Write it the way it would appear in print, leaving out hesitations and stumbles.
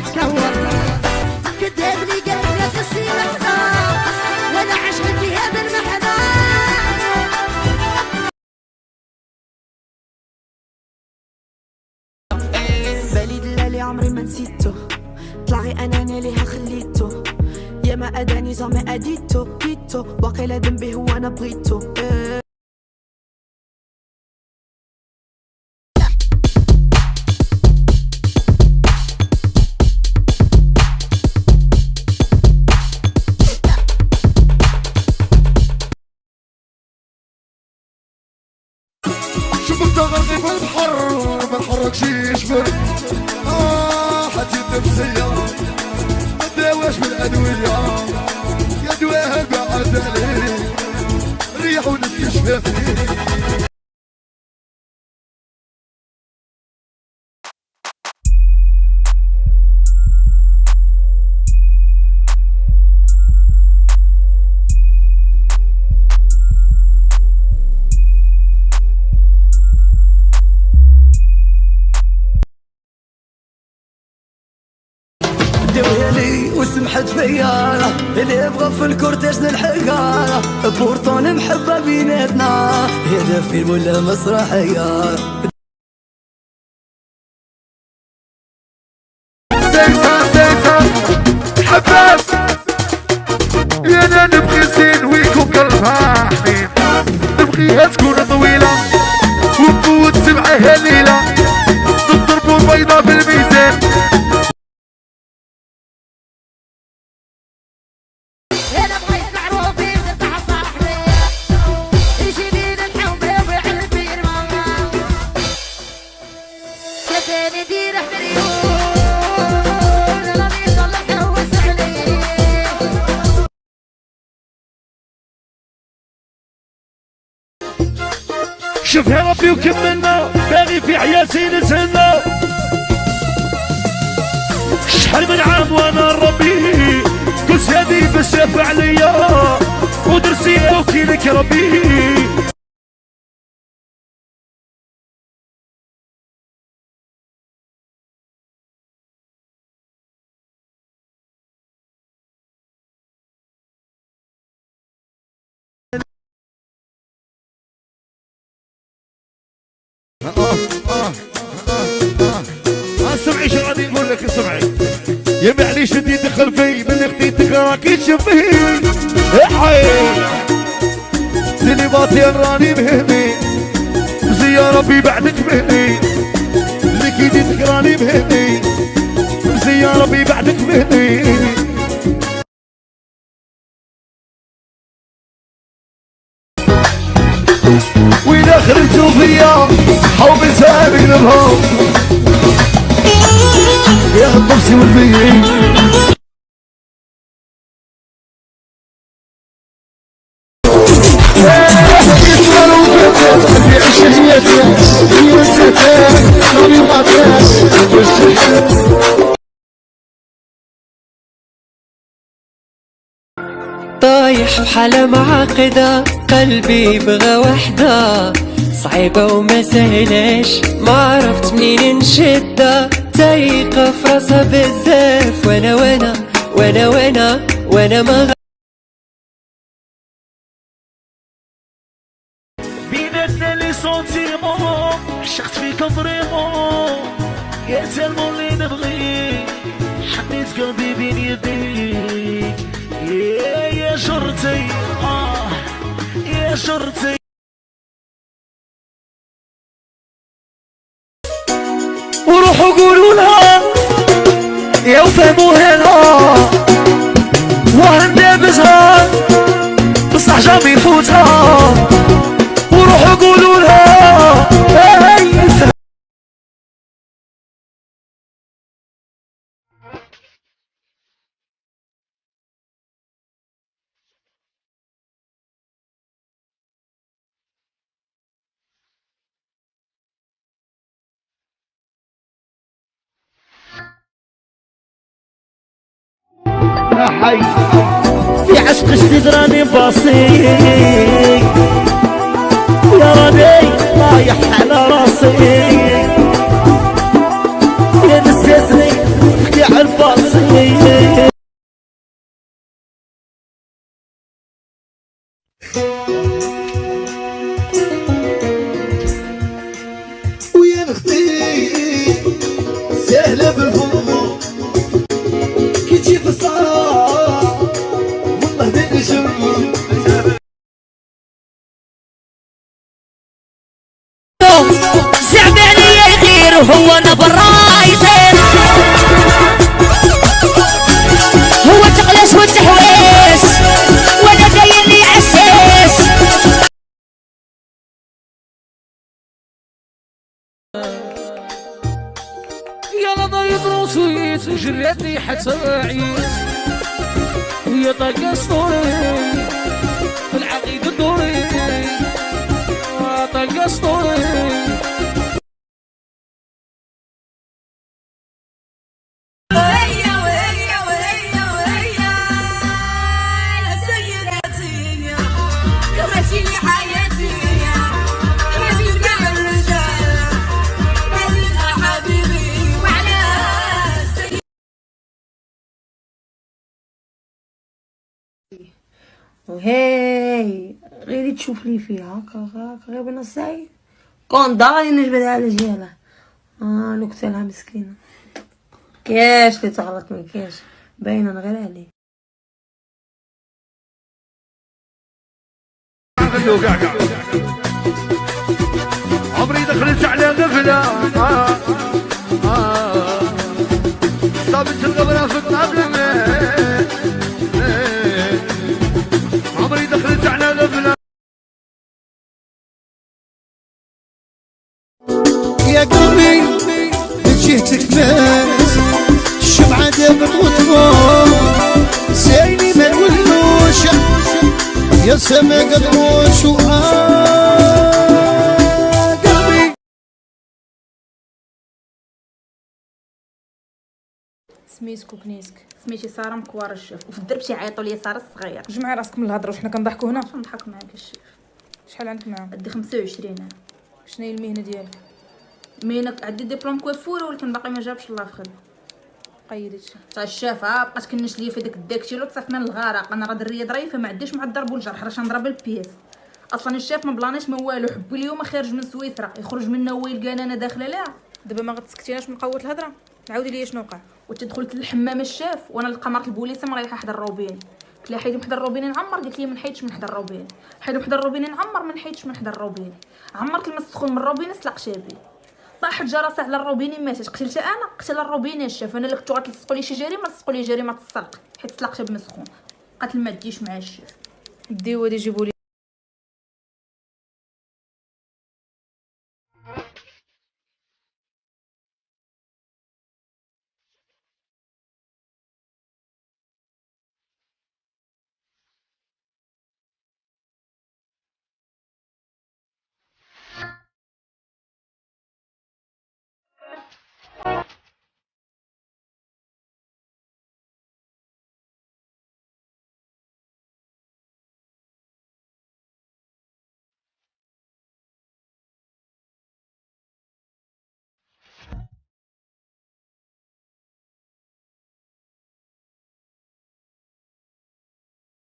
تكور كذاب لي قال لك السيرة وانا عشقت فيها بالمحنة. بالي دلالي عمري ما نسيتو طلع غي اناني ليها خليتو يا ما اداني زعما اديتو كيتو باقي لا ذنبي هو انا بغيتو. شوف غرقي في البحر ما نحركش يشبر حتى النفسية ما داواش بالأدوية يا دواها بعد عليه ريح ونستشفى فيه. دويلي وسمحت فيا اللي يبغى في الكورتاج نلحقها بورطون محبة بيناتنا هذا فيلم ولا مسرحية. حباب يا انا نبغي زين ويكون قلبها حنين نبغيها تكون طويلة وبقوة سبعها ليلة تضربوا البيضة بالميزان. انا بغيت معروفي نرفع صاحبي يجيني الحب يضيع البير ماما كفاني دير مليون راني طلعت وسع علي. شوف يا ربي وكملنا باغي في حياتي نتهنى شحال من عام وانا ربي قلت هادي باش شافع عليا ودرسي فوكي لك ربي. سمعي شو غادي نقول لك سمعي يا معليش انتي دخل في من اختيتك راكي تشوفي حي سليباتي راني مهمي زي يا ربي بعدك مهني اللي كيديتك راني مهني زي يا ربي بعدك مهني. وين خرجتوا فيا حوبي سابق لهم يا الطبسي والبيعي طايح بحالة معقدة قلبي بغى وحدة صعيبة وما سهلاش ما عرفت منين نشدها تايقة في راسها بزاف وانا ما بيناتنا لي سونتيمون عشقت فيك فريمون يا تالمو اللي نبغيك حطيت قلبي بين يديك يا جرتي يا جرتي. وروحوا قولوا لها يا وفهموها لها وهندابزها بصح جامي يفوتها وروحوا قولوا لها حي في عشق جديد راني باصي يا راني طايح على راسي يا نسيتني اختي عرفة اختي سهلة بالفم كي تجي في الصحراء والله تنجم. زعما عليا يغير وهو نبرا يطير، هو تقلاس والتحويس وانا داير لي عساس. يا ضايق روسيت جريتني حتى عييت، هي طاقة اسطوري في العقيدة دوري، طاقة اسطوري. وهاي غيري تشوف لي فيها هكا غير بين الساعي كون غادي نجبدها على جهالها. نكتلها مسكينه كاش اللي تغلط من كاش باينه غير عليه. عمري دخلت على غفله صابت الغبره في الطابله، عمري دخلت على غفله. يا قلبي من جهتك مات الشمعة دابت وطفى زيني ما نولوش يا سما قدروش قلبي. سميتك وكنيتك؟ سميتي ساره مكوار الشيف، وفي الدرب تيعيطوا لي ساره الصغير. جمعي راسك من الهضره وحنا كنضحكوا هنا. واش نضحك معاك الشيف؟ شحال عندك معاهم؟ عندي 25 انا. شنو هي المهنه ديالك؟ مينك عندي ديبلوم كوافوره ولكن باقي ما جابش الله في خدمه. قيدتي تا الشافه بقات كنش ليا في داك الداكتيلو تصافنا الغرق. انا راه دريه ظريفه ما عنديش مع الضرب والجرح، راش نضرب البيس. اصلا الشاف ما بلاناش ما والو، حبي اليوم خارج من سويسرا يخرج منا هو يلقانا انا داخله لها. دابا ما غتسكتيناش من قوه الهضره؟ عاودي لي شنو وقع. وتدخلت للحمام الشاف وانا لقى مرات البوليس مريحه حدا الروبين. قلت لها حيدي حدا الروبين نعمر، قالت لي ما نحيدش من حدا الروبين. حيدي حدا الروبين نعمر، ما نحيدش من حدا الروبين. عمرت الماء السخون من الروبين سلق شابي، طاحت جراسه على الروبين ماتت. قتلت انا، قتل الروبين الشاف. انا اللي كنتو غتلصقوا لي شي جريمه لصقوا لي جريمه السرقه حيت سلق شاب مسخون. قالت ما تجيش مع الشاف. ديو هادي جيبوا لي